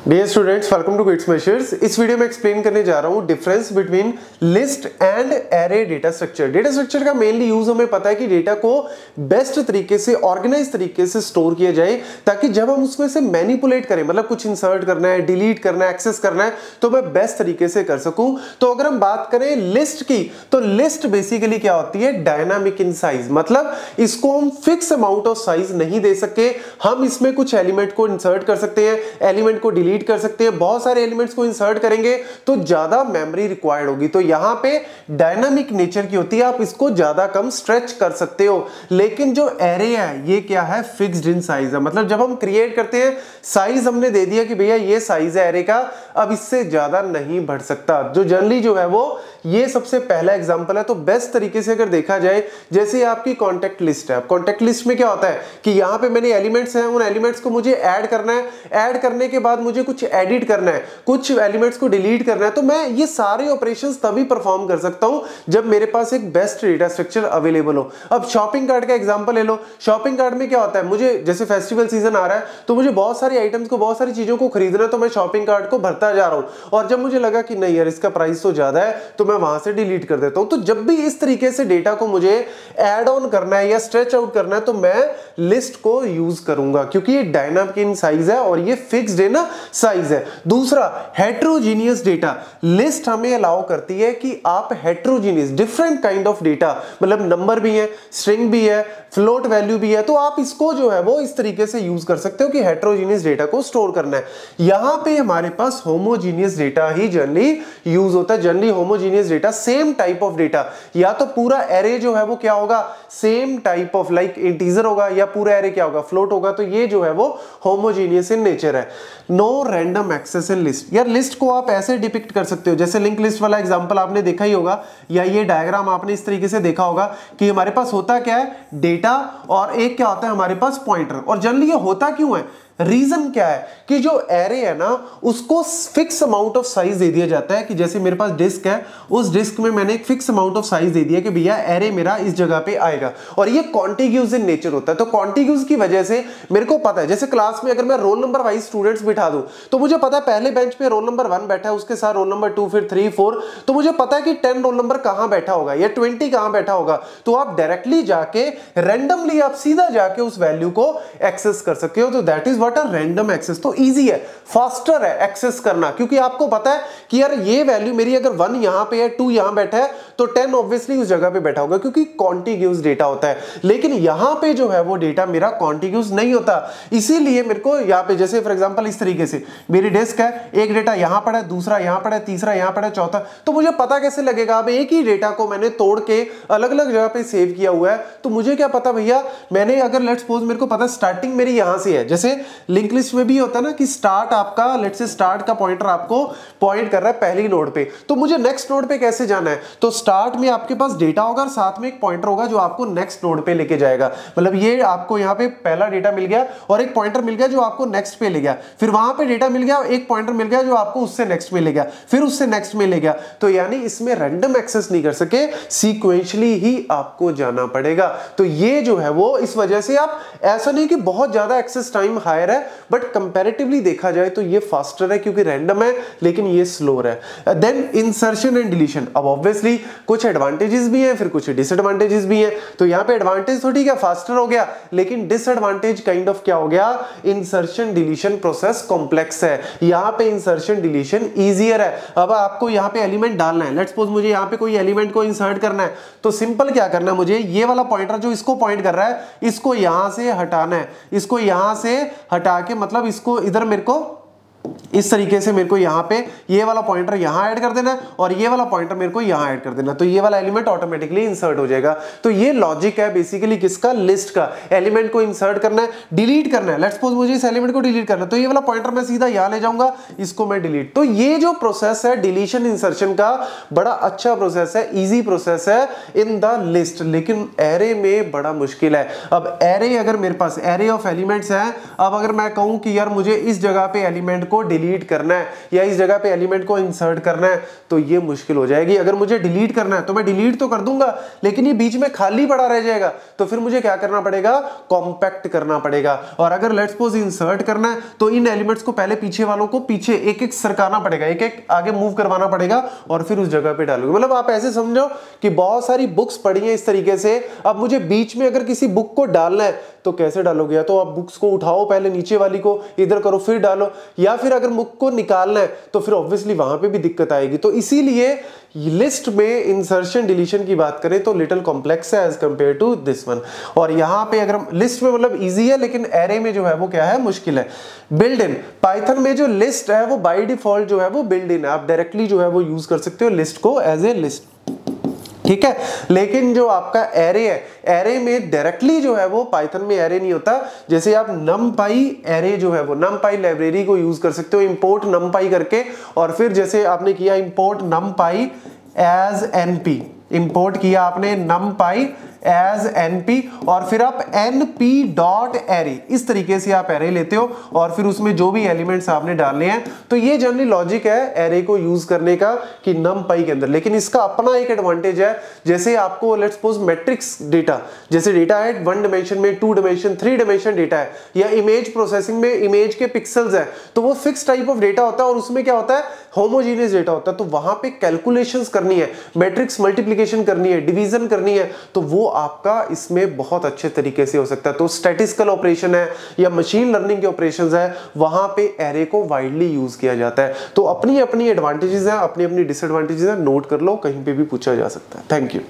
Dear students, welcome to quicks measures. इस video में explain करने जा रहा हूं difference between list and array data structure. Data structure का मेनली यूज हमें पता है कि डेटा को बेस्ट तरीके से ऑर्गेनाइज तरीके से स्टोर किया जाए, ताकि जब हम उसमें से मैनिपुलेट करें, मतलब कुछ इंसर्ट करना है, डिलीट करना है, एक्सेस करना है, तो मैं बेस्ट तरीके से कर सकूं। तो अगर हम बात करें लिस्ट की, तो लिस्ट बेसिकली क्या होती है? Dynamic in size. मतलब इसको हम फिक्स अमाउंट ऑफ साइज नहीं दे सकते। हम इसमें कुछ एलिमेंट को इंसर्ट कर सकते हैं, एलिमेंट को डिलीट कर सकते हैं। बहुत सारे एलिमेंट्स को इंसर्ट करेंगे तो ज्यादा मेमोरी रिक्वायर्ड होगी, तो यहां पे डायनामिक नेचर की होती है, आप इसको ज्यादा कम स्ट्रेच कर सकते हो। लेकिन जो एरे है ये क्या है? फिक्स्ड इन साइज है। मतलब जब हम क्रिएट करते हैं, साइज हमने दे दिया कि भैया ये साइज है एरे का, अब इससे ज्यादा नहीं बढ़ सकता। जो जनरली जो है वो ये सबसे पहला एग्जांपल है। तो बेस्ट तरीके से अगर देखा जाए, जैसे आपकी कॉन्टेक्ट लिस्ट है, कॉन्टेक्ट लिस्ट में क्या होता है कि यहां पे मैंने एलिमेंट्स हैं, उन एलिमेंट्स को मुझे ऐड करना है, ऐड करने के बाद मुझे कुछ एडिट करना है, कुछ एलिमेंट्स को डिलीट करना है। तो मैं ये सारे ऑपरेशंस तभी परफॉर्म कर सकता हूं जब मेरे पास एक बेस्ट डेटा स्ट्रक्चर अवेलेबल हो। अब शॉपिंग कार्ट का एग्जांपल ले लो। शॉपिंग कार्ट में क्या होता है, मुझे जैसे फेस्टिवल सीजन आ रहा है तो मुझे बहुत सारी आइटम्स को, बहुत सारी चीजों को खरीदना है, तो मैं शॉपिंग कार्ट को भरता जा रहा हूं, और जब मुझे लगा कि नहीं यार इसका प्राइस तो ज्यादा है, तो मैं वहां से डिलीट कर देता हूं। तो जब भी इस तरीके से डेटा को मुझे ऐड ऑन करना है या स्ट्रेच आउट करना है, तो मैं लिस्ट को यूज करूंगा, क्योंकि ये डायनामिक इन साइज है और ये फिक्स्ड है ना साइज है। दूसरा, हेट्रोजीनियस डेटा। लिस्ट हमें अलाउ करती है कि आप heterogeneous, different kind of data, मतलब नंबर भी है, स्ट्रिंग भी है, फ्लोट वैल्यू भी है, तो आप इसको जो है वो इस तरीके से यूज कर सकते हो कि हेट्रोजीनियस डेटा को स्टोर करना है। यहां पे हमारे पास होमोजीनियस डेटा ही जनरली यूज होता है। Generally homogeneous data, same type of data, या तो पूरा एरे जो है वो क्या होगा? Same type of, like integer होगा, या पूरा एरे क्या होगा? फ्लोट होगा। तो ये जो है वो होमोजीनियस इन नेचर है। No random access in list. यार लिस्ट को आप ऐसे डिपिक्ट कर सकते हो, जैसे लिंक लिस्ट वाला एग्जांपल आपने देखा ही होगा, या ये डायग्राम आपने इस तरीके से देखा होगा कि हमारे पास होता क्या है? डेटा, और एक क्या होता है हमारे पास? पॉइंटर। और जनरली ये होता क्यों है? रीजन क्या है कि जो एरे है ना, उसको फिक्स अमाउंट ऑफ साइज दे दिया जाता है, कि जैसे मेरे पास डिस्क है, उस डिस्क में मैंने एक फिक्स अमाउंट ऑफ साइज दे दिया कि भैया एरे मेरा इस जगह पे आएगा, और ये कॉन्टिग्यूस इन नेचर होता है। तो कॉन्टिग्यूस की वजह से मेरे को पता है, जैसे क्लास में अगर मैं रोल नंबर वाइज स्टूडेंट्स बिठा दूं, तो मुझे पता है पहले बेंच पे रोल नंबर 1 बैठा है, उसके साथ रोल नंबर 2, फिर 3, 4, तो मुझे पता है कि 10 रोल नंबर कहां बैठा होगा या 20 कहां बैठा होगा। तो आप डायरेक्टली जाके रैंडमली आप सीधा जाके उस वैल्यू को एक्सेस कर सकते हो। तो that is what a random access. तो इजी है, फास्टर है एक्सेस करना, क्योंकि आपको पता है कि यार ये वैल्यू मेरी अगर 1 यहां पे है, 2 यहां बैठा है, तो 10 ऑब्वियसली उस जगह पे बैठा होगा, क्योंकि कॉन्टिग्यूस डेटा होता है। लेकिन यहां पे जो है वो डेटा मेरा कॉन्टिग्यूस नहीं होता, इसीलिए मेरे को यहां पे, जैसे फॉर एग्जांपल इस तरीके से मेरी डिस्क है, एक डेटा यहां पड़ा है, दूसरा यहां पड़ा है, तीसरा यहां पड़ा है, चौथा, तो मुझे पता कैसे लगेगा? अब एक ही डेटा को मैंने तोड़ के अलग अलग जगह पे सेव किया हुआ है, तो मुझे क्या पता भैया, मैंने अगर लेट्स सपोज मेरे को पता स्टार्टिंग मेरी यहां से है, जैसे लिंक लिस्ट में भी होता है ना कि स्टार्ट आपका, लेट्स से स्टार्ट का पॉइंटर आपको पॉइंट कर रहा है पहली नोड पे, तो मुझे नेक्स्ट नोड पे कैसे जाना है? तो स्टार्ट में आपके पास डेटा होगा और साथ में एक पॉइंटर होगा जो आपको नेक्स्ट नोड पे लेके जाएगा। मतलब ये आपको यहाँ पे पहला डेटा मिल गया और एक पॉइंटर मिल गया जो आपको नेक्स्ट पे ले गया, फिर वहां पे डेटा मिल गया, एक पॉइंटर मिल गया जो आपको उससे नेक्स्ट में ले गया, फिर उससे नेक्स्ट में ले गया। तो यानी इसमें रैंडम एक्सेस नहीं कर सके, सीक्वेंशियली ही आपको जाना पड़ेगा। तो ये जो है वो इस वजह से आप, ऐसा नहीं कि बहुत ज्यादा एक्सेस टाइम हायर है, बट कंपैरेटिवली देखा जाए तो ये फास्टर है, क्योंकि रैंडम है लेकिन ये स्लोर है। Then insertion and deletion. अब ऑब्वियसली कुछ एडवांटेजेस भी हैं, फिर कुछ डिसएडवांटेजेस भी हैं। तो यहाँ पे एडवांटेज तो ठीक है, फास्टर हो गया, लेकिन डिसएडवांटेज काइंड ऑफ क्या हो गया? इंसर्शन डिलीशन प्रोसेस कॉम्प्लेक्स है। यहाँ पे इंसर्शन डिलीशन इजियर है। अब आपको यहाँ पे एलिमेंट डालना है, लेट्स सपोज मुझे यहाँ पे कोई एलिमेंट को इंसर्ट करना है, तो सिंपल क्या करना है, मुझे ये वाला पॉइंटर जो इसको पॉइंट कर रहा है, इसको यहां से हटाना है, इसको यहां से हटा के, मतलब इसको इधर मेरे को इस तरीके से मेरे को यहाँ पे ये वाला पॉइंटर यहाँ ऐड कर देना है, और ये वाला पॉइंटर मेरे को यहाँ ऐड कर देना, तो ये वाला एलिमेंट ऑटोमेटिकली इंसर्ट हो जाएगा। तो ये लॉजिक है बेसिकली किसका? लिस्ट का। एलिमेंट को इंसर्ट करना है, डिलीट करना है, लेट्स सपोज मुझे इस एलिमेंट को डिलीट करना है, तो ये वाला पॉइंटर मैं सीधा यहाँ ले जाऊंगा, इसको मैं डिलीट। तो ये जो प्रोसेस है डिलीशन इंसर्शन का, बड़ा अच्छा प्रोसेस है, इजी प्रोसेस है इन द लिस्ट, लेकिन एरे में बड़ा मुश्किल है। अब एरे, अगर मेरे पास एरे ऑफ एलिमेंट्स है, अब अगर मैं कहूं कि यार मुझे इस जगह पे एलिमेंट को डिलीट करना है या इस जगह पे एलिमेंट को इंसर्ट करना है तो ये मुश्किल हो जाएगी। अगर मुझे डिलीट करना है तो मैं डिलीट तो कर दूंगा, लेकिन ये बीच में खाली पड़ा रह जाएगा, तो फिर मुझे क्या करना पड़ेगा, कॉम्पैक्ट करना पड़ेगा। और अगर लेट्स सपोज इंसर्ट करना है तो इन एलिमेंट्स को पहले पीछे वालों को पीछे एक एक सरकाना पड़ेगा, एक एक आगे मूव करवाना पड़ेगा और फिर उस जगह पे डालोगे। मतलब आप ऐसे समझो कि बहुत सारी बुक्स पढ़ी हैं इस तरीके से, अब मुझे बीच में अगर किसी बुक को डालना है तो कैसे डालोगे, या तो आप बुक्स को उठाओ पहले नीचे वाली को इधर करो फिर डालो, या फिर अगर बुक को निकालना है तो फिर ऑब्वियसली वहां पे भी दिक्कत आएगी। तो इसीलिए लिस्ट में इंसर्शन डिलीशन की बात करें तो लिटिल कॉम्प्लेक्स है as compare to this one. और यहां पे अगर लिस्ट में मतलब इजी है, लेकिन एरे में जो है वो क्या है, मुश्किल है। बिल्ड इन, पाइथन में जो लिस्ट है वो बाय डिफॉल्ट जो है वो बिल्ड इन है, आप डायरेक्टली जो है वो यूज कर सकते हो लिस्ट को एज ए लिस्ट, ठीक है। लेकिन जो आपका एरे है, एरे में डायरेक्टली जो है वो पाइथन में एरे नहीं होता। जैसे आप numpy एरे जो है वो numpy लाइब्रेरी को यूज कर सकते हो इंपोर्ट numpy करके, और फिर जैसे आपने किया import numpy as np, import किया आपने numpy एज np, और फिर आप np डॉट एरे, इस तरीके से आप एरे लेते हो और फिर उसमें जो भी एलिमेंट्स आपने डालने हैं। तो ये जनरली लॉजिक है एरे को यूज करने का कि numpy के अंदर। लेकिन इसका अपना एक एडवांटेज है, जैसे आपको लेट्स सपोज मैट्रिक्स डेटा, जैसे डेटा है 1 डायमेंशन में, 2 डायमेंशन, 3 डायमेंशन डेटा है, या इमेज प्रोसेसिंग में इमेज के पिक्सल्स है, तो वो फिक्स टाइप ऑफ डेटा होता है और उसमें क्या होता है, होमोजीनियस डेटा होता है। तो वहां पे कैलकुलेशंस करनी है, मैट्रिक्स मल्टीप्लिकेशन करनी है, डिवीजन करनी है, तो वो आपका इसमें बहुत अच्छे तरीके से हो सकता है। तो स्टैटिस्टिकल ऑपरेशन है या मशीन लर्निंग के ऑपरेशंस है, वहां पे एरे को वाइडली यूज किया जाता है। तो अपनी अपनी एडवांटेजेस हैं, अपनी अपनी डिसएडवांटेजेस हैं, नोट कर लो, कहीं पे भी पूछा जा सकता है। Thank you.